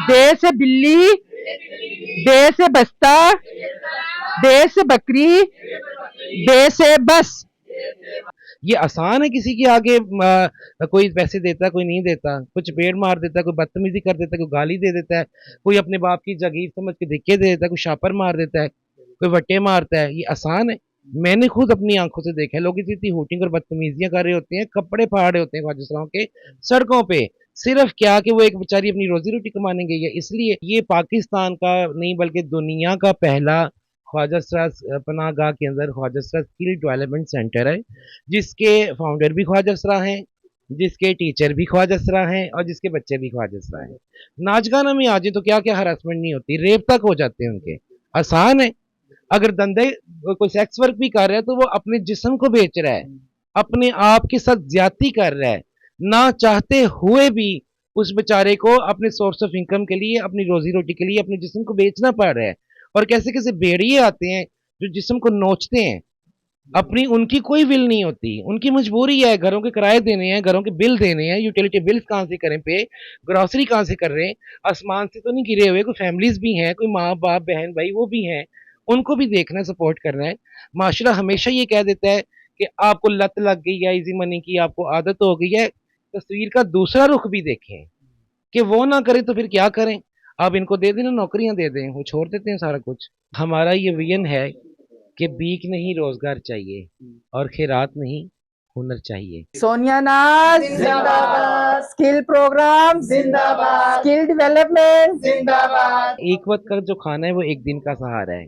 दे से बिल्ली, दे से बस्ता, दे से बकरी, दे से बस। ये आसान है किसी के आगे कोई पैसे देता कोई नहीं देता, कुछ पेड़ मार देता, कोई बदतमीजी कर देता, कोई गाली दे देता है, कोई अपने बाप की जागीर समझ के धिक्के दे देता है, कोई शापर मार देता है, कोई वट्टे मारता है। ये आसान है। मैंने खुद अपनी आंखों से देखा है, लोग इतनी इतनी होटिंग और बदतमीजियां कर रहे होते हैं, कपड़े फाड़ रहे होते हैं ख्वाजा के सड़कों पे। सिर्फ क्या कि वो एक बेचारी अपनी रोजी रोटी कमाने गई है, इसलिए ये पाकिस्तान का नहीं बल्कि दुनिया का पहला ख्वाजा सरा पनाहगाह के अंदर ख्वाजा सरा स्किल डेवलपमेंट सेंटर है, जिसके फाउंडर भी ख्वाजा सरा हैं, जिसके टीचर भी ख्वाजा सरा हैं और जिसके बच्चे भी ख्वाजा सरा हैं। नाच गाना में आ जाए तो क्या क्या हरासमेंट नहीं होती, रेप तक हो जाते हैं उनके। आसान है। अगर धंधे कोई सेक्स वर्क भी कर रहा है तो वो अपने जिस्म को बेच रहा है, अपने आप के साथ ज्यादती कर रहा है, ना चाहते हुए भी उस बेचारे को अपने सोर्स ऑफ इनकम के लिए, अपनी रोजी रोटी के लिए अपने जिस्म को बेचना पड़ रहा है। और कैसे कैसे भेड़िए आते हैं जो जिस्म को नोचते हैं, अपनी उनकी कोई विल नहीं होती, उनकी मजबूरी है, घरों के किराए देने हैं, घरों के बिल देने हैं, यूटिलिटी बिल्स कहाँ से करें पे, ग्रोसरी कहाँ से कर रहे हैं, आसमान से तो नहीं गिरे हुए, कोई फैमिलीज भी हैं, कोई माँ बाप बहन भाई वो भी हैं, उनको भी देखना सपोर्ट करना है। माशरा हमेशा ये कह देता है कि आपको लत लग गई है इजी मनी की, आपको आदत हो गई है, तस्वीर का दूसरा रुख भी देखें कि वो ना करें तो फिर क्या करें। आप इनको दे दें ना, नौकरियां दे दें, वो छोड़ देते हैं सारा कुछ। हमारा ये विजन है कि भीख नहीं रोजगार चाहिए और खैरात नहीं हुनर चाहिए। सोनिया नाज जिंदाबाद, स्किल प्रोग्राम जिंदाबाद, स्किल डेवलपमेंट। जिंदाबाद। एक वक्त का जो खाना है वो एक दिन का सहारा है,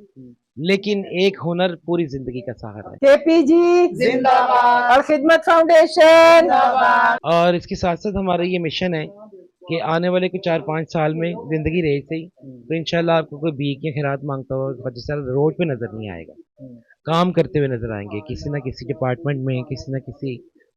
लेकिन एक हुनर पूरी जिंदगी का सहारा है। केपीजी जिंदाबाद और खिदमत फाउंडेशन। जिंदाबाद। और इसके साथ साथ हमारा ये मिशन है कि आने वाले कुछ 4-5 साल में जिंदगी रही सही तो इंशाल्लाह आपको कोई भीख या खैरात मांगता हुआ जैसा रोड पे नजर नहीं आएगा, काम करते हुए नजर आएंगे किसी ना किसी डिपार्टमेंट में, किसी ना किसी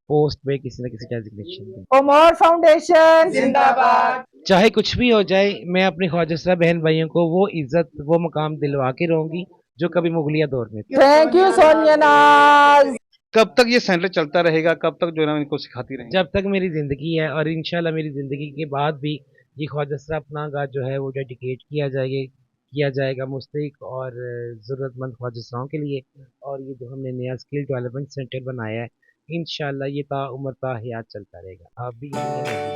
पोस्ट पे, किसी ना किसी डेजिग्नेशन में। ओमर फाउंडेशन जिंदाबाद। चाहे कुछ भी हो जाए, मैं अपने ख्वाजा बहन भाइयों को वो इज्जत वो मकाम दिलवा के रहूंगी जो कभी मुगलिया दौर में थी। थैंक यू सोनिया नाज। कब तक ये सेंटर चलता रहेगा, कब तक जो है ना इनको सिखाती रहेंगे? जब तक मेरी ज़िंदगी है, और इंशाल्लाह मेरी ज़िंदगी के बाद भी ये ख्वाजा अपना गाह जो है वो डेडिकेट किया जाएगा मुस्तहिक और ज़रूरतमंद ख्वाजाओं के लिए। और ये जो हमने नया स्किल डेवलपमेंट सेंटर बनाया है, इंशाल्लाह ये ताउम्र ता हयात चलता रहेगा। आप भी यकीन रखिए।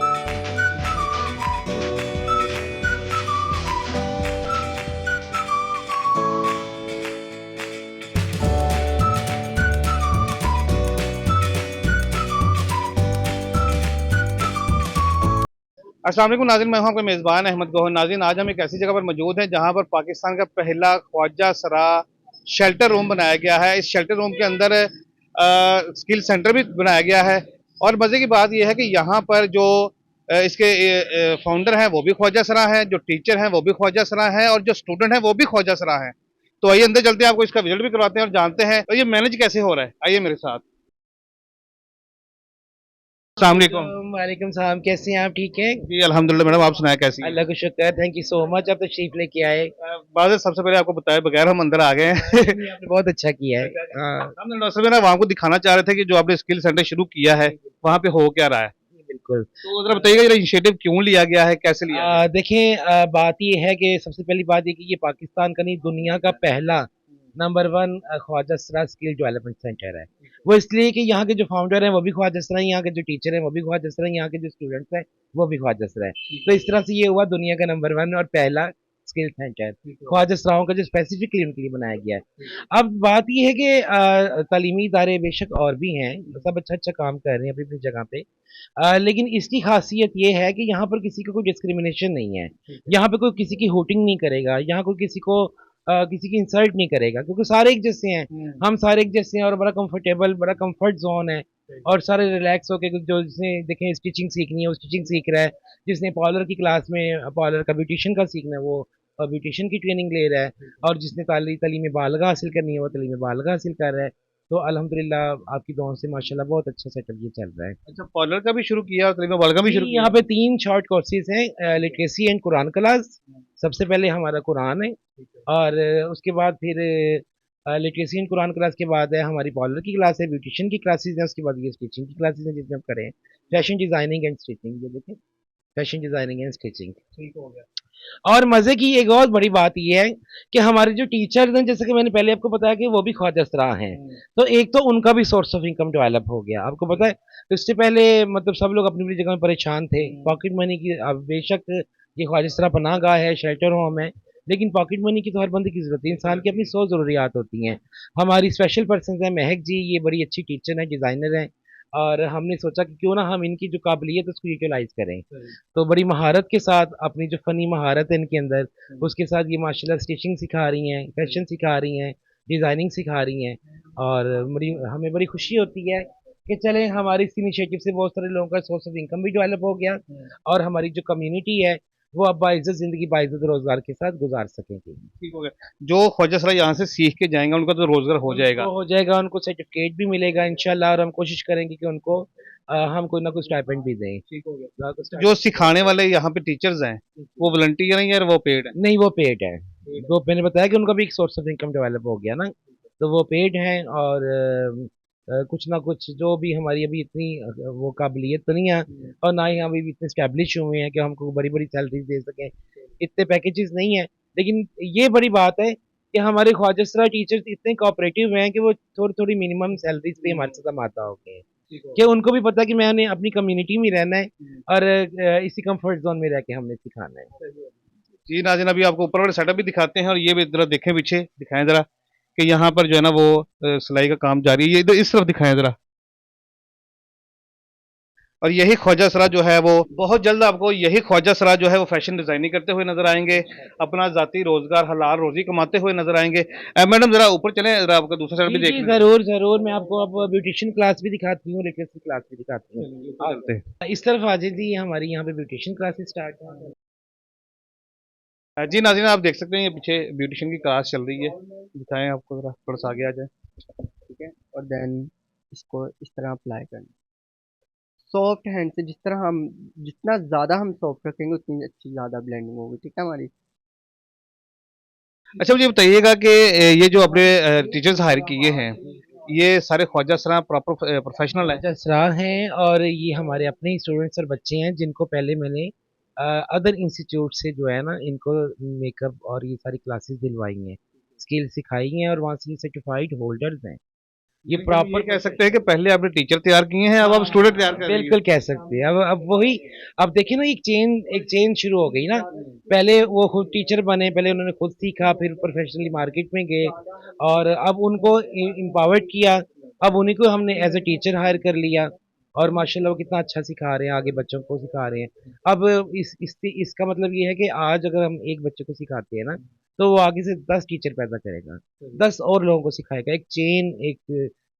अस्सलाम वालेकुम नाज़रीन, मैं हूं आपका मेज़बान अहमद गौहर। नाज़रीन, आज हम एक ऐसी जगह पर मौजूद हैं जहां पर पाकिस्तान का पहला ख्वाजा सरा शेल्टर रूम बनाया गया है। इस शेल्टर रूम के अंदर स्किल सेंटर भी बनाया गया है। और मज़े की बात यह है कि यहाँ पर जो इसके फाउंडर हैं वो भी ख्वाजा सरा हैं, जो टीचर हैं वो भी ख्वाजा सरा हैं और जो स्टूडेंट हैं वो भी ख्वाजा सरा हैं। तो आइए अंदर चलते हैं, आपको इसका विजिट भी करवाते हैं और जानते हैं तो ये मैनेज कैसे हो रहा है। आइए मेरे साथ। अस्सलाम वालेकुम। वालेकुम सलाम, कैसे हैं आप? ठीक हैं? जी अल्हम्दुलिल्लाह। मैडम आप सुनाए कैसी हैं? अल्लाह का शुक्र है, थैंक यू सो मच, आप तशरीफ लेके आए। बात सबसे पहले आपको बताए बगैर हम अंदर आ गए हैं। आपने बहुत अच्छा किया है। हाँ हम डॉक्टर साहब ना वहाँ को दिखाना चाह रहे थे कि जो आपने स्किल सेंटर शुरू किया है वहाँ पे हो क्या रहा है। बिल्कुल। तो जरा बताइएगा ये इनिशिएटिव क्यों लिया गया है, कैसे लिया गया? देखें, बात ये है कि सबसे पहली बात ये कि ये पाकिस्तान का नहीं दुनिया का पहला नंबर 1 ख्वाजा सरा स्किल डेवलपमेंट सेंटर है। वो इसलिए कि यहाँ के जो फाउंडर हैं वो भी ख्वाजा सरा हैं, यहाँ के जो टीचर हैं वो भी ख्वाजा सरा हैं, यहाँ के जो स्टूडेंट्स हैं वो भी ख्वाजा सरा हैं। तो इस तरह से ये हुआ दुनिया का नंबर 1 और पहला स्किल सेंटर ख्वाजा सराओं का जो स्पेसिफिकली उनके लिए बनाया गया है। अब बात ये है कि तालीमी इदारे बेशक और भी हैं, सब अच्छा अच्छा काम कर रहे हैं अपनी अपनी जगह पे, लेकिन इसकी खासियत ये है कि यहाँ पर किसी का कोई डिस्क्रिमिनेशन नहीं है, यहाँ पे कोई किसी की होटिंग नहीं करेगा, यहाँ कोई किसी को किसी की इंसल्ट नहीं करेगा, क्योंकि सारे एक जैसे हैं, हम सारे एक जैसे हैं और बड़ा कंफर्टेबल, बड़ा कंफर्ट जोन है। और सारे रिलैक्स होके, जो जिसने देखें स्टिचिंग सीखनी है वो स्टिचिंग सीख रहा है, जिसने पार्लर की क्लास में पार्लर का ब्यूटिशियन का सीखना है वो ब्यूटिशियन की ट्रेनिंग ले रहा है, और जिसने तालीम बालगा हासिल करनी है वो तालीम बालगा हासिल कर रहा है। तो अल्हम्दुलिल्लाह आपकी दुआओं से माशाल्लाह बहुत अच्छा सेटअप ये चल रहा है। अच्छा, पार्लर का भी शुरू किया और तलीम बालगा भी शुरू किया? यहाँ पे 3 शॉर्ट कोर्सेज हैं, लिटरेसी एंड कुरान क्लास। सबसे पहले हमारा कुरान है, और उसके बाद फिर लिटरेसी एंड कुरान क्लास के बाद है हमारी पार्लर की क्लास है, ब्यूटिशियन की क्लासेज हैं, उसके बाद ये स्टिचिंग की क्लासेज हैं जिसमें हम करें फैशन डिजाइनिंग एंड स्टिचिंग। ये देखें फैशन डिजाइनिंग एंड स्टिचिंग। ठीक हो गया। और मजे की एक और बड़ी बात ये है कि हमारे जो टीचर्स हैं, जैसे कि मैंने पहले आपको बताया कि वो भी ख्वाजा सरा हैं, तो एक तो उनका भी सोर्स ऑफ इनकम डेवलप हो गया। आपको पता है इससे पहले मतलब सब लोग अपनी अपनी जगह में परेशान थे, पॉकेट मनी की। अब बेशक ये ख्वाजा सरा पनाहगाह है, शेल्टर होम है, लेकिन पॉकेट मनी की तो हर बंदे की जरूरत है। इंसान की अपनी 100 जरूरियात होती हैं। हमारी स्पेशल पर्सन है महक जी, ये बड़ी अच्छी टीचर है, डिजाइनर है, और हमने सोचा कि क्यों ना हम इनकी जो काबिलियत है उसको यूटिलाइज करें। तो बड़ी महारत के साथ अपनी जो फनी महारत है इनके अंदर, उसके साथ ये माशाल्लाह स्टिचिंग सिखा रही हैं, फैशन सिखा रही हैं, डिज़ाइनिंग सिखा रही हैं। और बड़ी हमें बड़ी खुशी होती है कि चलें हमारी इस इनिशिएटिव से बहुत सारे लोगों का सोर्स ऑफ इनकम भी डेवलप हो गया, और हमारी जो कम्युनिटी है वो अब बाइज़्ज़त ज़िंदगी बाइज़्ज़त रोज़गार के साथ गुजार सकेंगे। ठीक हो गया। जो ख्वाजा सरा यहाँ से सीख के जाएंगे उनका तो रोजगार हो जाएगा। उनको हो जाएगा, उनको सर्टिफिकेट भी मिलेगा इंशाल्लाह, और हम कोशिश करेंगे कि उनको हम कोई ना कोई स्टाइपेंड भी दें। ठीक हो गया। ना कोई जो स्टाइपेंड सिखाने वाले यहाँ पे टीचर्स हैं वो वॉलंटियर हैं या वो पेड है? नहीं, वो पेड है। वो मैंने बताया कि उनका भी एक सोर्स ऑफ इनकम डेवलप हो गया ना, तो वो पेड हैं। और कुछ ना कुछ जो भी हमारी अभी इतनी वो काबिलियत तो नहीं है, और ना ही हम अभी इतने स्टैब्लिश हुए हैं कि हमको बड़ी बड़ी सैलरीज दे सकें, इतने पैकेजेस नहीं है। लेकिन ये बड़ी बात है कि हमारे ख्वाजा सरा टीचर्स इतने कोऑपरेटिव हैं कि वो थोड़ी थोड़ी मिनिमम सैलरीज पे हमारे साथ माता हो गए हैं, कि उनको भी पता है कि मैंने अपनी कम्युनिटी में रहना है, और इसी कंफर्ट जोन में रह के हमने सिखाना है। जी नाज़रीन, अभी आपको ऊपर वाले सेटअप भी दिखाते हैं और ये भी जरा देखें, पीछे दिखाएं जरा कि यहाँ पर जो है ना वो सिलाई का काम जारी है। ये इधर इस तरफ दिखाएं जरा। और यही ख्वाजा सरा जो है वो बहुत जल्द आपको यही ख्वाजा सरा जो है वो फैशन डिजाइनिंग करते हुए नजर आएंगे, अपना जाती रोजगार हलाल रोजी कमाते हुए नजर आएंगे। मैडम जरा ऊपर चलें, जरा आपका दूसरा साइड जी भी देख जी, लें। जरूर जरूर, मैं आपको अब ब्यूटिशियन क्लास भी दिखाती हूँ, लिटरेसी क्लास भी दिखाती हूँ। चलते हैं। इस तरफ आ जाइए, हमारी यहाँ पे ब्यूटिशियन क्लासेस स्टार्ट हैं। जी नाज़रीन, आप देख सकते हैं ये पीछे ब्यूटिशियन की क्लास चल रही है। दिखाएं आपको, जरा थोड़ा सा आगे आ जाए। ठीक है, और देन इसको इस तरह अप्लाई करना सॉफ्ट हैंड से। जितना ज़्यादा हम सॉफ्ट रखेंगे उतनी अच्छी ज़्यादा ब्लेंडिंग होगी। ठीक है हमारी। अच्छा, मुझे बताइएगा कि ये जो अपने टीचर्स हायर किए हैं ये सारे ख्वाजा सरा प्रॉपर प्रोफेशनल हैं? जसरा हैं, और ये हमारे अपने ही स्टूडेंट्स और बच्चे हैं जिनको पहले मैंने अदर इंस्टीट्यूट से जो है ना इनको मेकअप और ये सारी क्लासेस दिलवाई हैं, स्किल सिखाई हैं, और वहाँ से ये सर्टिफाइड होल्डर्स हैं। ये ये प्रॉपर कह सकते हैं कि पहले आपने टीचर तैयार किए हैं, अब आप स्टूडेंट तैयार कर रही बिल्कुल कह सकते हैं। अब वही, अब देखिए ना एक चेन शुरू हो गई ना। पहले वो खुद टीचर बने, पहले उन्होंने खुद सीखा, फिर प्रोफेशनली मार्केट में गए, और अब उनको एम्पावर्ड किया। अब उन्हीं को हमने एज ए टीचर हायर कर लिया, और माशाल्लाह वो कितना अच्छा सिखा रहे हैं, आगे बच्चों को सिखा रहे हैं। अब इसका मतलब ये है कि आज अगर हम एक बच्चे को सिखाते हैं ना, तो वो आगे से 10 टीचर पैदा करेगा, 10 और लोगों को सिखाएगा। एक चेन, एक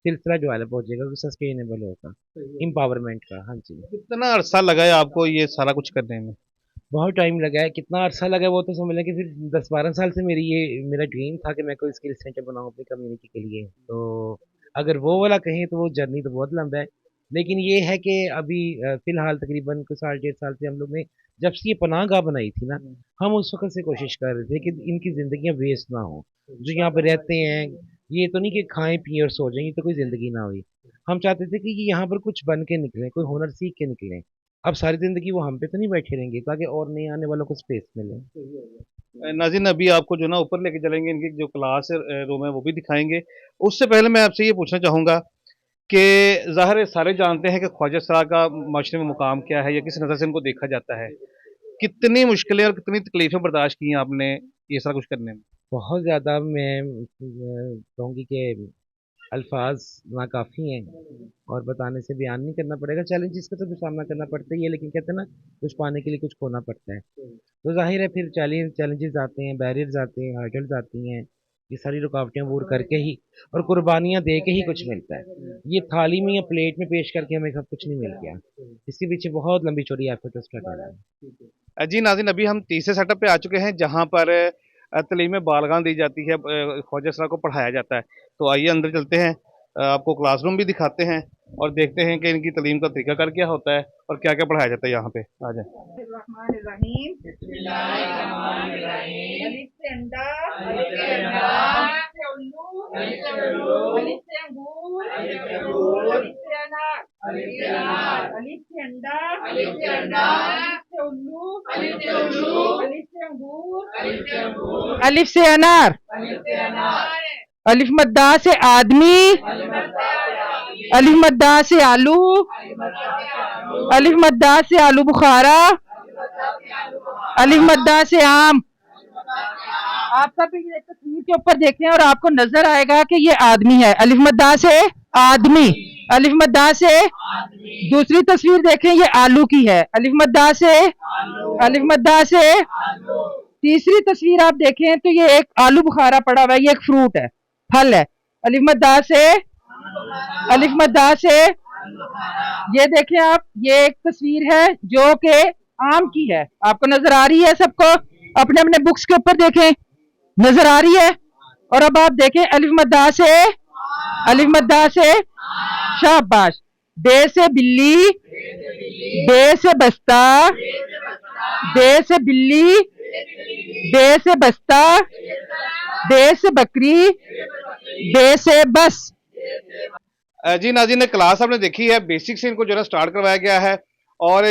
सिलसिला डेवलप हो जाएगा, सस्टेनेबल होगा, एम्पावरमेंट का। हाँ जी। कितना अरसा लगा है आपको ये सारा कुछ करने में? बहुत टाइम लगा है। कितना अरसा लगा है वो तो समझ लें कि फिर 10-12 साल से मेरा ड्रीम था कि मैं कोई स्किल सेंटर बनाऊं अपनी कम्युनिटी के लिए। तो अगर वो वाला कहें तो वो जर्नी तो बहुत लंबा है, लेकिन ये है कि अभी फिलहाल तकरीबन कुछ साल 1.5 साल से हम लोग ने, जब से ये पनाहगाह बनाई थी ना, हम उस वक्त से कोशिश कर रहे थे कि इनकी जिंदगियां वेस्ट ना हो। जो यहाँ पे रहते हैं, ये तो नहीं कि खाएं पिए और सो जाएं, ये तो कोई जिंदगी ना हुई। हम चाहते थे कि यहाँ पर कुछ बन के निकलें, कोई हुनर सीख के निकलें। अब सारी ज़िंदगी वो हम पे तो नहीं बैठे रहेंगे, ताकि और नए आने वालों को स्पेस मिले। नाज़रीन, अभी आपको जो ना ऊपर लेके चलेंगे, इनकी जो क्लास रूम है वो भी दिखाएंगे। उससे पहले मैं आपसे ये पूछना चाहूँगा कि ज़ाहिर है सारे जानते हैं कि ख्वाजा सरा का माशरे में मुकाम क्या है या किस नज़र से इनको देखा जाता है। कितनी मुश्किलें और कितनी तकलीफ़ें बर्दाश्त की हैं आपने ये सारा कुछ करने में? बहुत ज़्यादा, मैं कहूँगी कि अल्फाज नाकाफ़ी हैं, और बताने से बयान नहीं करना पड़ेगा। चैलेंजेस का तो फिर सामना करना पड़ता ही है, लेकिन कहते हैं ना, कुछ पाने के लिए कुछ खोना पड़ता है। तो जाहिर है फिर चैलेंजेस आते हैं, बैरियर्स आते हैं, हर्डल्स आती हैं। ये सारी रुकावटें दूर करके ही और कुर्बानियाँ दे के ही कुछ मिलता है। ये थाली में या प्लेट में पेश करके हमें सब कुछ नहीं मिल गया। इसके पीछे बहुत लंबी चौड़ी एफर्ट और स्ट्रगल है। जी नाज़रीन, अभी हम तीसरे सेटअप पे आ चुके हैं जहाँ पर तालीम बालगान दी जाती है, ख्वाजा सरा को पढ़ाया जाता है। तो आइए अंदर चलते हैं, आपको क्लासरूम भी दिखाते हैं और देखते हैं कि इनकी तालीम का तरीकाकार क्या होता है और क्या क्या पढ़ाया जाता है यहाँ पे। आ जाए। बिस्मिल्लाहिर्रहमानिर्रहीम। अलिफ से अंडा, अलिफ से उल्लू, अलिफ से अंगूर, अलिफ से अनार, अलिफ से अंडा, अलिफ से अलिफ से अनार, अलिफ मद्दा से आदमी, अलिफ मद्दा से आलू, अलिफ मद्दा से आलू बुखारा, अलिफ मद्दा से आम। आप सब ये तस्वीर के ऊपर देखें और आपको नजर आएगा कि ये आदमी है। अलिफ मद्दा से आदमी, अलिफ मद्दा से दूसरी तस्वीर देखें, ये आलू की है। अलिफ मद्दा से, अलिफ मद्दा से तीसरी तस्वीर आप देखें तो ये एक आलू बुखारा पड़ा हुआ है, ये एक फ्रूट है, फल है। अलिफ मद्दा से, अलिफ मद्दा से ये देखें आप, ये एक तस्वीर है जो कि आम की है। आपको नजर आ रही है? सबको अपने अपने बुक्स के ऊपर देखें, नजर आ रही है? और अब आप देखें अलिफ मद्दा से, अलिफ मद्दा से शाबाश। बे से बिल्ली, बे से बस्ता, बे से बिल्ली, बे से बस्ता, बे से बकरी, बे से बस। जी नाज़रीन, ने क्लास आपने देखी है, बेसिक से इनको जो है स्टार्ट करवाया गया है। और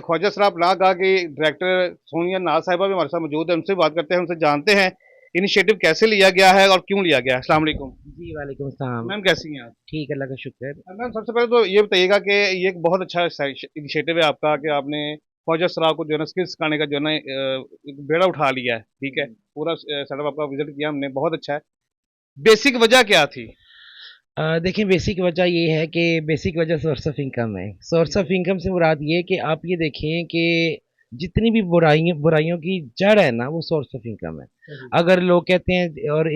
ख्वाजा सरा पनाह गाह की डायरेक्टर सोनिया नाज साहिबा भी हमारे साथ मौजूद है, उनसे बात करते हैं, उनसे जानते हैं इनिशिएटिव कैसे लिया गया है और क्यों लिया गया है। अस्सलाम वालेकुम। जी वालेकुम सलाम। मैम कैसी हैं आप? ठीक है, अल्लाह का शुक्र है। मैम सबसे पहले तो ये बताइएगा कि ये एक बहुत अच्छा इनिशिएटिव है आपका कि आपने ख्वाजा सरा को जो है ना स्किल्स सिखाने का जो है ना एक बेड़ा उठा लिया है। ठीक है, पूरा सेटअप आपका विजिट किया हमने, बहुत अच्छा है। बेसिक वजह क्या थी? देखिए, बेसिक वजह ये है कि बेसिक वजह सोर्स ऑफ इनकम है। सोर्स ऑफ इनकम से मुराद ये है कि आप ये देखें कि जितनी भी बुराइयों की जड़ है ना, वो सोर्स ऑफ इनकम है। अगर लोग कहते हैं और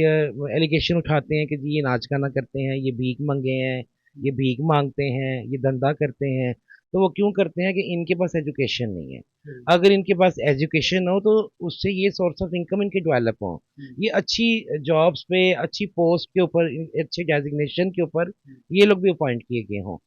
एलिगेशन उठाते हैं कि जी ये नाच गाना करते हैं, ये भीख मंगे हैं, ये भीख मांगते हैं, ये धंधा करते हैं, तो वो क्यों करते हैं कि इनके पास एजुकेशन नहीं है। अगर इनके पास एजुकेशन हो तो उससे ये सोर्स ऑफ इनकम इनके डेवलप हो, ये अच्छी जॉब्स पे, अच्छी पोस्ट के ऊपर, अच्छे डेजिग्नेशन के ऊपर ये लोग भी अपॉइंट किए गए हों।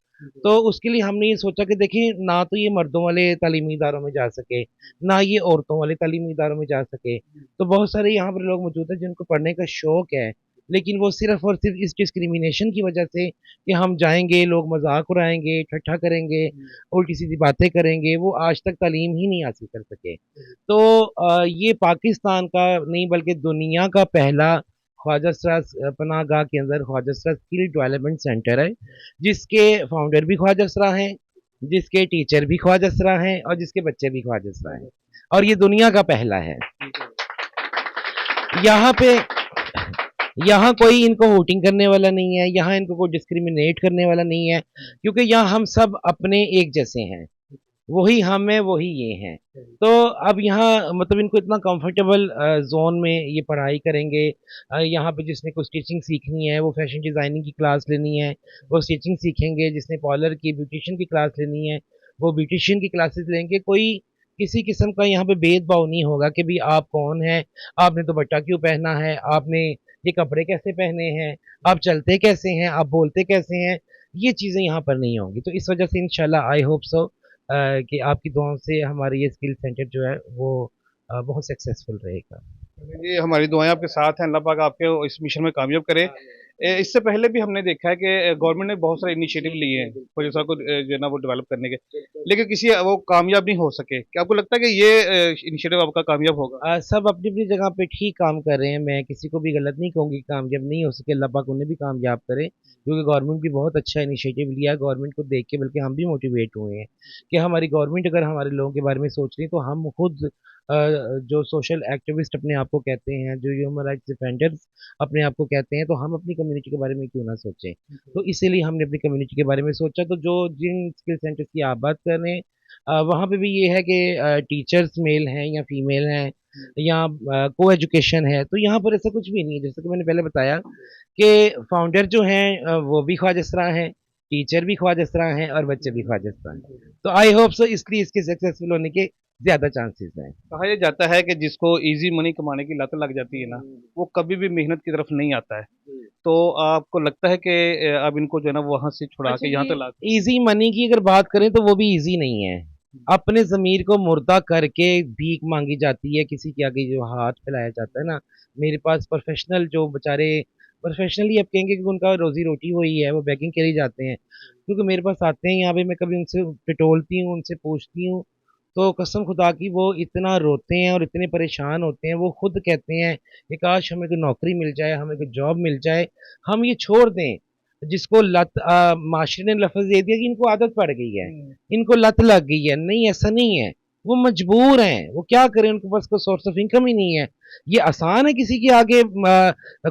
तो उसके लिए हमने ये सोचा कि देखिए, ना तो ये मर्दों वाले तालीमी इदारों में जा सके, ना ये औरतों वाले तालीमी इदारों में जा सके। तो बहुत सारे यहाँ पर लोग मौजूद हैं जिनको पढ़ने का शौक है, लेकिन वो सिर्फ और सिर्फ इस डिस्क्रिमिनेशन की वजह से कि हम जाएंगे, लोग मजाक उड़ाएंगे, ठट्ठा करेंगे, उल्टी सीधी बातें करेंगे, वो आज तक तालीम ही नहीं हासिल कर सके। तो ये पाकिस्तान का नहीं बल्कि दुनिया का पहला ख्वाजा सरा पनाह गाह के अंदर ख्वाजा सरा स्किल डेवलपमेंट सेंटर है, जिसके फाउंडर भी ख्वाजा सरा हैं, जिसके टीचर भी ख्वाजा सरा हैं और जिसके बच्चे भी ख्वाजा सरा हैं, और ये दुनिया का पहला है। यहाँ पे, यहाँ कोई इनको वोटिंग करने वाला नहीं है, यहाँ इनको कोई डिस्क्रिमिनेट करने वाला नहीं है, क्योंकि यहाँ हम सब अपने एक जैसे हैं, वही हम हैं, वही ये हैं। तो अब यहाँ मतलब इनको इतना कंफर्टेबल जोन में ये पढ़ाई करेंगे। यहाँ पे जिसने कुछ स्टिचिंग सीखनी है, वो फैशन डिज़ाइनिंग की क्लास लेनी है, वो स्टिचिंग सीखेंगे। जिसने पार्लर की, ब्यूटिशियन की क्लास लेनी है, वो ब्यूटिशियन की क्लासेस लेंगे। कोई किसी किस्म का यहाँ पे भेदभाव नहीं होगा कि भाई आप कौन हैं, आपने दुपट्टा क्यों पहना है, आपने ये कपड़े कैसे पहने हैं, आप चलते कैसे हैं, आप बोलते कैसे हैं, ये चीज़ें यहाँ पर नहीं होंगी। तो इस वजह से इंशाल्लाह आई होप सो कि आपकी दुआओं से हमारा ये स्किल सेंटर जो है वो बहुत सक्सेसफुल रहेगा। ये हमारी दुआएं आपके साथ हैं, अल्लाह पाक आपके इस मिशन में कामयाब करे। इससे पहले भी हमने देखा है कि गवर्नमेंट ने बहुत सारे इनिशिएटिव लिए हैं ख्वाजा सरा को जो है ना वो डेवलप करने के, लेकिन किसी वो कामयाब नहीं हो सके। क्या आपको लगता है कि ये इनिशिएटिव आपका कामयाब होगा? सब अपनी अपनी जगह पे ठीक काम कर रहे हैं, मैं किसी को भी गलत नहीं कहूँगी, कामयाब नहीं हो सके, अल्लाह पाक उन्हें भी कामयाब करे, क्योंकि गवर्नमेंट भी बहुत अच्छा इनिशिएटिव लिया। गवर्नमेंट को देख के बल्कि हम भी मोटिवेट हुए हैं कि हमारी गवर्नमेंट अगर हमारे लोगों के बारे में सोच रही है, तो हम खुद जो सोशल एक्टिविस्ट अपने आप को कहते हैं, जो ह्यूमन राइट्स डिफेंडर्स अपने आप को कहते हैं, तो हम अपनी कम्युनिटी के बारे में क्यों ना सोचें। तो इसीलिए हमने अपनी कम्युनिटी के बारे में सोचा। तो जो जिन स्किल सेंटर्स की आप बात कर रहे हैं, वहाँ पे भी ये है कि टीचर्स मेल हैं या फीमेल हैं या को एजुकेशन है, तो यहाँ पर ऐसा कुछ भी नहीं है। जैसे कि मैंने पहले बताया कि फाउंडर जो हैं वो भी ख्वाजा सरा हैं, टीचर भी ख्वाजा सरा हैं और बच्चे भी ख्वाजा सरा हैं। तो आई होप सो इसलिए इसके सक्सेसफुल होने के ज़्यादा चांसेस हैं। कहा यह जाता है कि जिसको इजी मनी कमाने की लत लग जाती है ना, वो कभी भी मेहनत की तरफ नहीं आता है। तो आपको लगता है कि अब इनको जो है ना वहां से छुड़ा के यहाँ तक ला? इजी मनी की अगर बात करें तो वो भी इजी नहीं है। अपने ज़मीर को मुर्दा करके भीख मांगी जाती है, किसी के आगे जो हाथ फैलाया जाता है ना। मेरे पास प्रोफेशनल जो बेचारे प्रोफेशनली अब कहेंगे कि उनका रोजी रोटी वही है, वो बेगिंग के लिए जाते हैं, क्योंकि मेरे पास आते हैं यहाँ पे, मैं कभी उनसे टटोलती हूँ, उनसे पूछती हूँ, तो कसम खुदा की वो इतना रोते हैं और इतने परेशान होते हैं, वो खुद कहते हैं कि काश हमें कोई नौकरी मिल जाए, हमें कोई जॉब मिल जाए, हम ये छोड़ दें। जिसको लत माशरे ने लफ्ज़ दे दिया कि इनको आदत पड़ गई है, इनको लत लग गई है। नहीं, ऐसा नहीं है, वो मजबूर हैं, वो क्या करें, उनके पास कोई सोर्स ऑफ इनकम ही नहीं है। ये आसान है किसी के आगे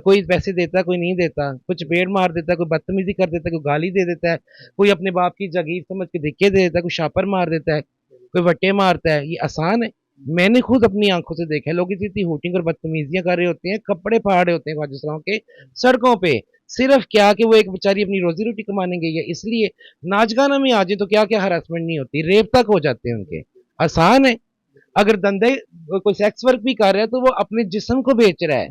कोई पैसे देता है, कोई नहीं देता, कोई चपेट मार देता है, कोई बदतमीजी कर देता है, कोई गाली दे देता है, कोई अपने बाप की जागीर समझ के धिक्के दे देता है, कोई शापर मार देता है, कोई वट्टे मारता है। ये आसान है? मैंने खुद अपनी आंखों से देखा है, लोग इतनी हूटिंग और बदतमीजियां कर रहे होते हैं, कपड़े फाड़ रहे होते हैं ख्वाजा सलाम के सड़कों पे, सिर्फ क्या कि वो एक बेचारी अपनी रोजी रोटी कमाने गई है इसलिए। नाच गाना में आ जाए तो क्या क्या हरासमेंट नहीं होती, रेप तक हो जाते हैं उनके। आसान है? अगर धंधे कोई सेक्स वर्क भी कर रहा है तो वो अपने जिस्म को बेच रहा है,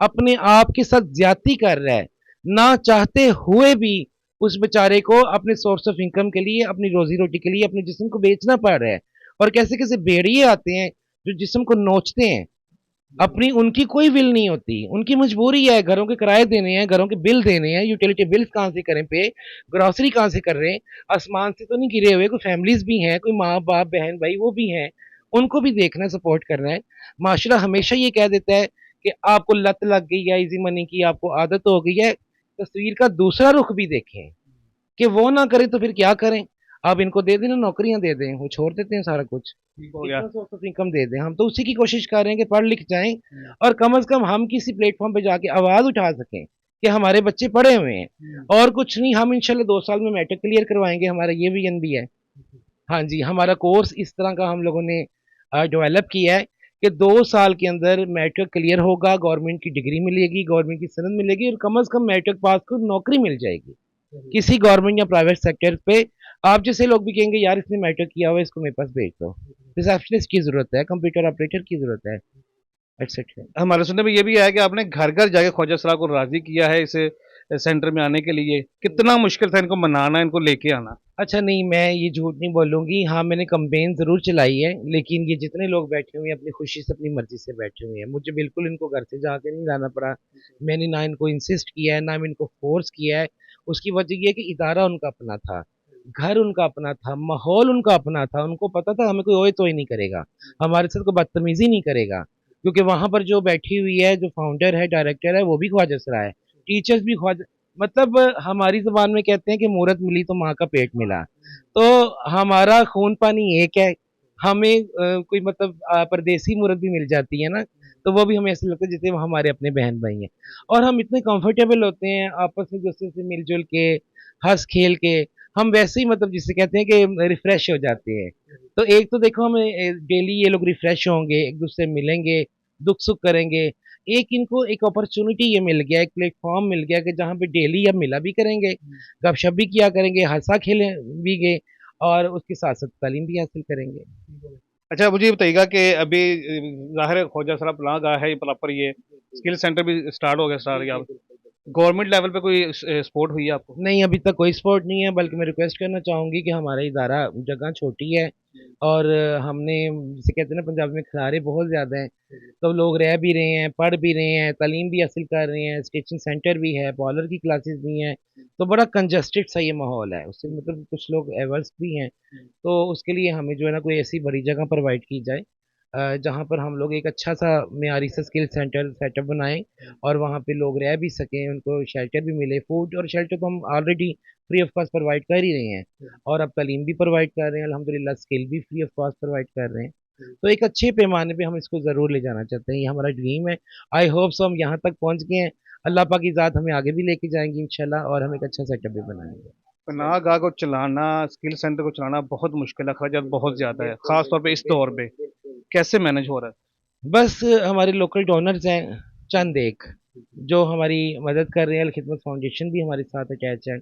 अपने आप के साथ ज्यादती कर रहा है, ना चाहते हुए भी उस बेचारे को अपने सोर्स ऑफ इनकम के लिए, अपनी रोजी रोटी के लिए अपने जिस्म को बेचना पड़ रहा है। और कैसे कैसे भेड़िए आते हैं जो जिस्म को नोचते हैं, अपनी उनकी कोई विल नहीं होती, उनकी मजबूरी है, घरों के किराए देने हैं, घरों के बिल देने हैं, यूटिलिटी बिल्स कहाँ से करें पे, ग्रोसरी कहाँ से कर रहे हैं, आसमान से तो नहीं गिरे हुए, कोई फैमिलीज भी हैं, कोई माँ बाप बहन भाई वो भी हैं, उनको भी देखना है, सपोर्ट करना है। माशरा हमेशा ये कह देता है कि आपको लत लग गई है इजी मनी की, आपको आदत हो गई है। तस्वीर का दूसरा रुख भी देखें कि वो ना करें तो फिर क्या करें। आप इनको दे दें ना, नौकरियां दे दें, वो छोड़ देते हैं सारा कुछ, ठीक हो गया। सोर्स ऑफ इनकम दे दें। हम तो उसी की कोशिश कर रहे हैं कि पढ़ लिख जाएं और कम से कम हम किसी प्लेटफॉर्म पे जाके आवाज उठा सकें कि हमारे बच्चे पढ़े हुए हैं। और कुछ नहीं, हम इंशाल्लाह 2 साल में मैट्रिक क्लियर करवाएंगे, हमारा ये विजन भी है। हाँ जी, हमारा कोर्स इस तरह का हम लोगों ने डेवलप किया है कि 2 साल के अंदर मैट्रिक क्लियर होगा, गवर्नमेंट की डिग्री मिलेगी, गवर्नमेंट की सनद मिलेगी और कम से कम मैट्रिक पास को नौकरी मिल जाएगी किसी गवर्नमेंट या प्राइवेट सेक्टर पे। आप जैसे लोग भी कहेंगे यार इसने मैट्रिक किया हुआ है, इसको मेरे पास भेज दो, रिसेप्शनिस्ट की जरूरत है, कंप्यूटर ऑपरेटर की जरूरत है, एटसेट्रा। हमारे सुनने में ये भी आया कि आपने घर घर जाके ख्वाजा सरा को राजी किया है इस सेंटर में आने के लिए। कितना मुश्किल था इनको मनाना, इनको लेके आना? अच्छा नहीं, मैं ये झूठ नहीं बोलूंगी, हाँ मैंने कंपेन जरूर चलाई है, लेकिन ये जितने लोग बैठे हुए हैं अपनी खुशी से अपनी मर्जी से बैठे हुए हैं, मुझे बिल्कुल इनको घर से जाके नहीं लाना पड़ा। मैंने ना इनको इंसिस्ट किया है, ना मैं इनको फोर्स किया है। उसकी वजह ये है कि इदारा उनका अपना था, घर उनका अपना था, माहौल उनका अपना था, उनको पता था हमें कोई ओए तोए नहीं करेगा, हमारे साथ कोई बदतमीजी नहीं करेगा, क्योंकि वहां पर जो बैठी हुई है, जो फाउंडर है, डायरेक्टर है, वो भी ख्वाजा सरा है, टीचर्स भी ख्वाजा, मतलब हमारी ज़ुबान में कहते हैं कि मूरत मिली तो माँ का पेट मिला। तो हमारा खून पानी एक है। हमें कोई मतलब परदेसी मूरत भी मिल जाती है ना, तो वो भी हमें ऐसा लगता है जैसे वो हमारे अपने बहन भाई हैं। और हम इतने कंफर्टेबल होते हैं आपस में दूसरे से मिलजुल के, हँस खेल के, हम वैसे ही मतलब जिसे कहते हैं कि रिफ्रेश हो जाते हैं। तो एक तो देखो हमें डेली ये लोग रिफ्रेश होंगे, एक दूसरे से मिलेंगे, दुख सुख करेंगे। एक इनको एक अपॉर्चुनिटी ये मिल गया, एक प्लेटफॉर्म मिल गया कि जहाँ पे डेली अब मिला भी करेंगे, गपशप भी किया करेंगे, हंसा खेले भी गए और उसके साथ साथ तालीम भी हासिल करेंगे। अच्छा, मुझे ये बताइएगा कि अभी ज़ाहिर है ख्वाजा सरा पनाह गाह है, ये प्रॉपर ये स्किल सेंटर भी स्टार्ट हो गया, स्टार्ट या गवर्नमेंट लेवल पे कोई सपोर्ट हुई है आपको? नहीं, अभी तक कोई सपोर्ट नहीं है, बल्कि मैं रिक्वेस्ट करना चाहूँगी कि हमारा इदारा जगह छोटी है और हमने जिसे कहते हैं ना पंजाबी में खिलारे बहुत ज़्यादा हैं, तो लोग रह भी रहे हैं, पढ़ भी रहे हैं, तालीम भी हासिल कर रहे हैं, स्टिचिंग सेंटर भी है, पार्लर की क्लासेस भी हैं, तो बड़ा कंजस्टेड सा ये माहौल है, उससे मतलब कुछ लोग एवर्स भी हैं। तो उसके लिए हमें जो है ना कोई ऐसी बड़ी जगह प्रोवाइड की जाए जहाँ पर हम लोग एक अच्छा सा मेयारी सा स्किल सेंटर सेटअप बनाएं और वहाँ पे लोग रह भी सकें, उनको शेल्टर भी मिले, फूड और शेल्टर तो हम already free of cost provide कर ही रहे हैं और अब तालीम भी प्रोवाइड कर रहे हैं, अल्हम्दुलिल्लाह स्किल भी फ्री ऑफ कॉस्ट प्रोवाइड कर रहे हैं। तो एक अच्छे पैमाने पे हम इसको ज़रूर ले जाना चाहते हैं, ये हमारा ड्रीम है। आई होप सो हम यहाँ तक पहुँच गए हैं, अल्लाह पाक की ज़ात हमें आगे भी लेके जाएंगी इंशाल्लाह और हम एक अच्छा सेटअप भी बनाएंगे। पनाह गाह को चलाना, स्किल सेंटर को चलाना बहुत मुश्किल है, खर्चा बहुत ज़्यादा है, ख़ास तौर पे इस दौर पे। कैसे मैनेज हो रहा है? बस हमारे लोकल डोनर्स हैं चंद एक, जो हमारी मदद कर रहे हैं, अल खिदमत फाउंडेशन भी हमारे साथ अटैच है,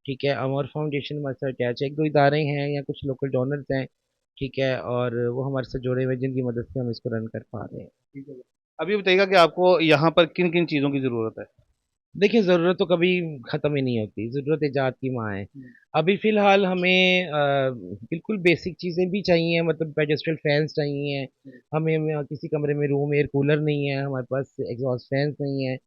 ठीक है, अमर फाउंडेशन हमारे साथ अटैच है, एक दो इदारे हैं या कुछ लोकल डोनर्स हैं, ठीक है, और वो हमारे साथ जुड़े हुए हैं, जिनकी मदद से हम इसको रन कर पा रहे हैं। अभी बताइएगा कि आपको यहाँ पर किन किन चीज़ों की ज़रूरत है? देखिए ज़रूरत तो कभी ख़त्म ही नहीं होती, ज़रूरत इजाद की माँ है। अभी फ़िलहाल हमें बिल्कुल बेसिक चीज़ें भी चाहिए, मतलब पेडेस्ट्रियल फैंस चाहिए, हमें किसी कमरे में रूम एयर कूलर नहीं है, हमारे पास एग्जॉस्ट फैंस नहीं है,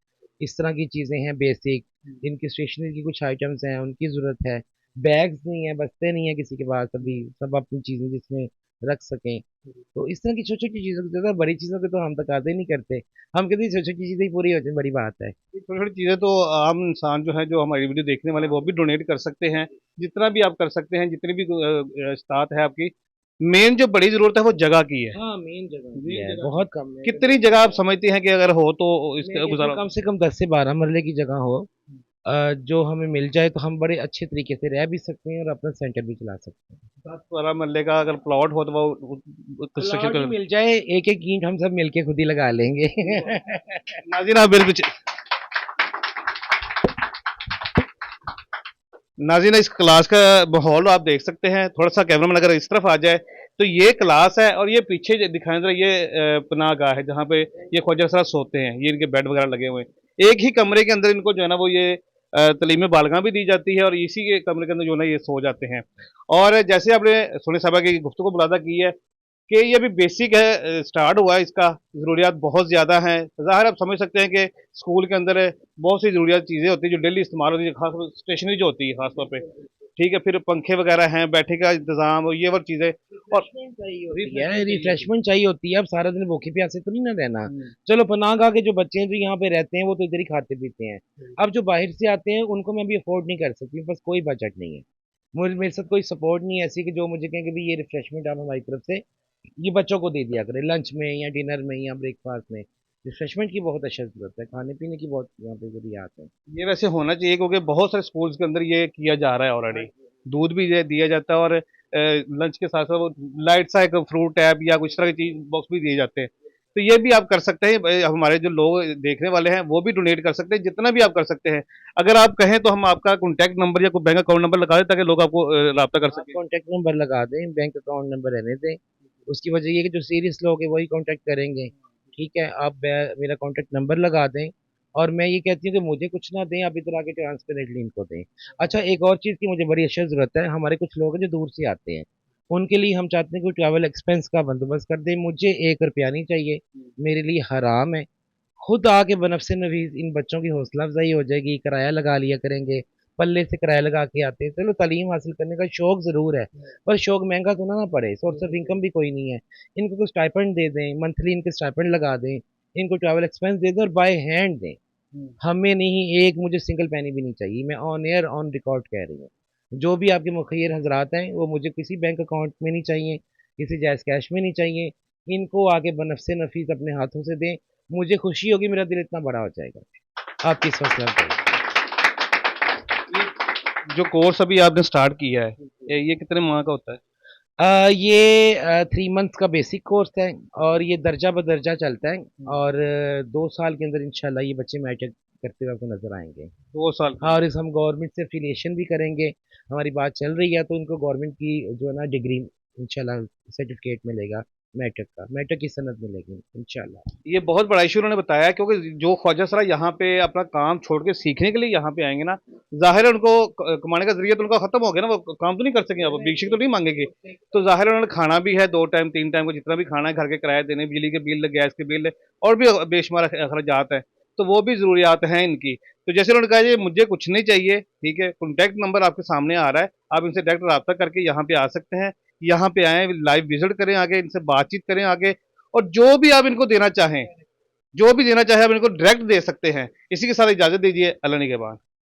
इस तरह की चीज़ें हैं बेसिक। इनकी स्टेशनरी की कुछ आइटम्स हैं, उनकी ज़रूरत है। बैग्स नहीं है, बस्ते नहीं है किसी के पास, अभी सब अपनी चीज़ें जिसमें रख सकें। तो इस तरह की छोटी छोटी चीज़ों की ज़्यादा बड़ी चीज़ों के तो हम तकाज़े नहीं करते, हम कहते हैं छोटी छोटी चीज़ें ही पूरी हो जाए बड़ी बात है। ये छोटी-छोटी चीज़ें तो आम इंसान जो है, जो हमारी वीडियो देखने वाले, वो भी डोनेट कर सकते हैं। जितना भी आप कर सकते हैं, जितनी भी इस्तात है आपकी, मेन जो बड़ी ज़रूरत है वो जगह की है। हाँ, मेन जगह मेन की है, जगह बहुत कम है। कितनी जगह आप समझती हैं कि अगर हो तो मैं इसका कहता हूँ गुज़ारा? कम से कम 10 से 12 मरले की जगह हो, जो हमें मिल जाए तो हम बड़े अच्छे तरीके से रह भी सकते हैं और अपना सेंटर भी चला सकते हैं। 10-12 मरले का अगर प्लॉट हो तो वो कंस्ट्रक्शन प्लॉट ही कर। मिल जाए, एक-एक ईंट हम सब मिलके खुद ही लगा लेंगे। नाज़रीन आप बिल्कुल नाज़रीन इस क्लास का माहौल आप देख सकते हैं। थोड़ा-सा कैमरामैन अगर इस तरफ आ जाए, तो ये क्लास है और ये पीछे दिखाएँ ज़रा, ये पनाहगाह है जहाँ पे ये ख्वाजा असरात सोते हैं। ये इनके बेड वगैरह लगे हुए हैं। एक ही कमरे के अंदर इनको जो है ना वो ये तालीम बालिग़ाह भी दी जाती है और इसी के कमरे के अंदर जो है ना ये सो जाते हैं। और जैसे आपने सोनी साहिबा की गुफ्तगू मुलाहज़ा की है कि ये अभी बेसिक है, स्टार्ट हुआ है इसका, ज़रूरियात बहुत ज़्यादा हैं। ज़ाहिर है आप समझ सकते हैं कि स्कूल के अंदर बहुत सी ज़रूरियात चीज़ें होती हैं जो डेली इस्तेमाल होती है, ख़ास स्टेशनरी जो होती है ख़ास तौर पे, ठीक है? फिर पंखे वगैरह हैं, बैठने का इंतज़ाम और ये वो चीज़ें। और रिफ्रेशमेंट चाहिए होती है, अब सारा दिन भूखे प्यासे तो नहीं ना रहना। चलो पनाहगाह के जो बच्चे हैं जो यहाँ पे रहते हैं वो तो इधर ही खाते पीते हैं। अब जो बाहर से आते हैं उनको मैं अभी अफोर्ड नहीं कर सकती, बस कोई बजट नहीं है। मुझे मेरे साथ कोई सपोर्ट नहीं है ऐसी कि जो मुझे कहें कि भाई ये रिफ्रेशमेंट आप हमारी तरफ से ये बच्चों को दे दिया करें लंच में या डिनर में या ब्रेकफास्ट में। रिफ्रेशमेंट की बहुत अच्छा ज़रूरत है, खाने पीने की बहुत यहाँ पे ज़रूरियात है। ये वैसे होना चाहिए क्योंकि बहुत सारे स्कूल्स के अंदर ये किया जा रहा है ऑलरेडी। दूध भी दिया जाता है और लंच के साथ साथ वो लाइट सा एक फ्रूट टैब या कुछ तरह की चीज बॉक्स भी दिए जाते हैं। तो ये भी आप कर सकते हैं। हमारे जो लोग देखने वाले हैं वो भी डोनेट कर सकते हैं, जितना भी आप कर सकते हैं। अगर आप कहें तो हम आपका कॉन्टैक्ट नंबर या कोई बैंक अकाउंट नंबर लगा दें ताकि लोग आपको रब्ता कर आप सकें। कॉन्टैक्ट नंबर लगा दें, बैंक अकाउंट नंबर रहने दें। उसकी वजह ये है कि जो सीरियस लोग हैं वही कॉन्टैक्ट करेंगे। ठीक है, आप मेरा कॉन्टैक्ट नंबर लगा दें और मैं ये कहती हूँ कि मुझे कुछ ना दें, आप इधर आके ट्रांसपेरेंटली इनको दें। अच्छा, एक और चीज़ की मुझे बड़ी अशद ज़रूरत है, हमारे कुछ लोग हैं जो दूर से आते हैं, उनके लिए हम चाहते हैं कि ट्रैवल एक्सपेंस का बंदोबस्त कर दें। मुझे 1 रुपया नहीं चाहिए, मेरे लिए हराम है। खुद आके बनफ़्से नफ़ीस इन बच्चों की हौसला अफ़ज़ाई हो जाएगी, किराया लगा लिया करेंगे, पल्ले से किराया लगा के आते हैं। चलो तालीम हासिल करने का शौक ज़रूर है, पर शौक महँगा तो ना पड़े, सोर्स ऑफ इनकम भी कोई नहीं है। इनको कोई स्टाइपेंड दे दें, मंथली इनके स्टाइपेंड लगा दें, इनको ट्रैवल एक्सपेंस दे दें और बाय हैंड दें। हमें नहीं, एक मुझे सिंगल पैनी भी नहीं चाहिए, मैं ऑन एयर ऑन रिकॉर्ड कह रही हूँ। जो भी आपके मुखियर हज़रात हैं, वो मुझे किसी बैंक अकाउंट में नहीं चाहिए, किसी जायज़ कैश में नहीं चाहिए। इनको आके बनफ़्से नफ़ीस अपने हाथों से दें, मुझे खुशी होगी, मेरा दिल इतना बड़ा हो जाएगा। आपकी इस हौसला अफ़ज़ाई। जो कोर्स अभी आपने स्टार्ट किया है, ये कितने माह का होता है? ये 3 मंथ्स का बेसिक कोर्स है और ये दर्जा बदर्जा चलता है और 2 साल के अंदर इंशाल्लाह ये बच्चे मैट्रिक करते हुए आपको नज़र आएँगे। 2 साल हाँ, और इस हम गवर्नमेंट से एफ़िलिएशन भी करेंगे। हमारी बात चल रही है तो इनको गवर्नमेंट की जो है ना डिग्री इंशाल्लाह सर्टिफ़िकेट मिलेगा मैट्रिक का, मैट्रिक की सनद मिलेगी इंशाल्लाह। ये बहुत बड़ा इशू उन्होंने बताया क्योंकि जो ख्वाजा सरा यहाँ पे अपना काम छोड़ के सीखने के लिए यहाँ पे आएंगे ना, जाहिर है उनको कमाने का जरिया तो उनका खत्म हो गया ना, वो काम तो नहीं कर सकेंगे, अब भिक्षक तो नहीं मांगेंगे। तो जाहिर है उन्होंने खाना भी है 2 टाइम 3 टाइम को जितना भी खाना है, घर के किराए देने, बिजली के बिल, गैस के बिल और भी बेशुमार अखराजात हैं, तो वो भी ज़रूरियात हैं इनकी। तो जैसे उन्होंने कहा जी मुझे कुछ नहीं चाहिए, ठीक है, कॉन्टैक्ट नंबर आपके सामने आ रहा है, आप इनसे डायरेक्ट रब्ता करके यहाँ पे आ सकते हैं। यहाँ पे आएँ, लाइव विज़िट करें, आगे इनसे बातचीत करें आगे, और जो भी आप इनको देना चाहें, जो भी देना चाहे आप इनको डायरेक्ट दे सकते हैं। इसी के साथ इजाज़त दीजिए। अल्लाह निगहबान।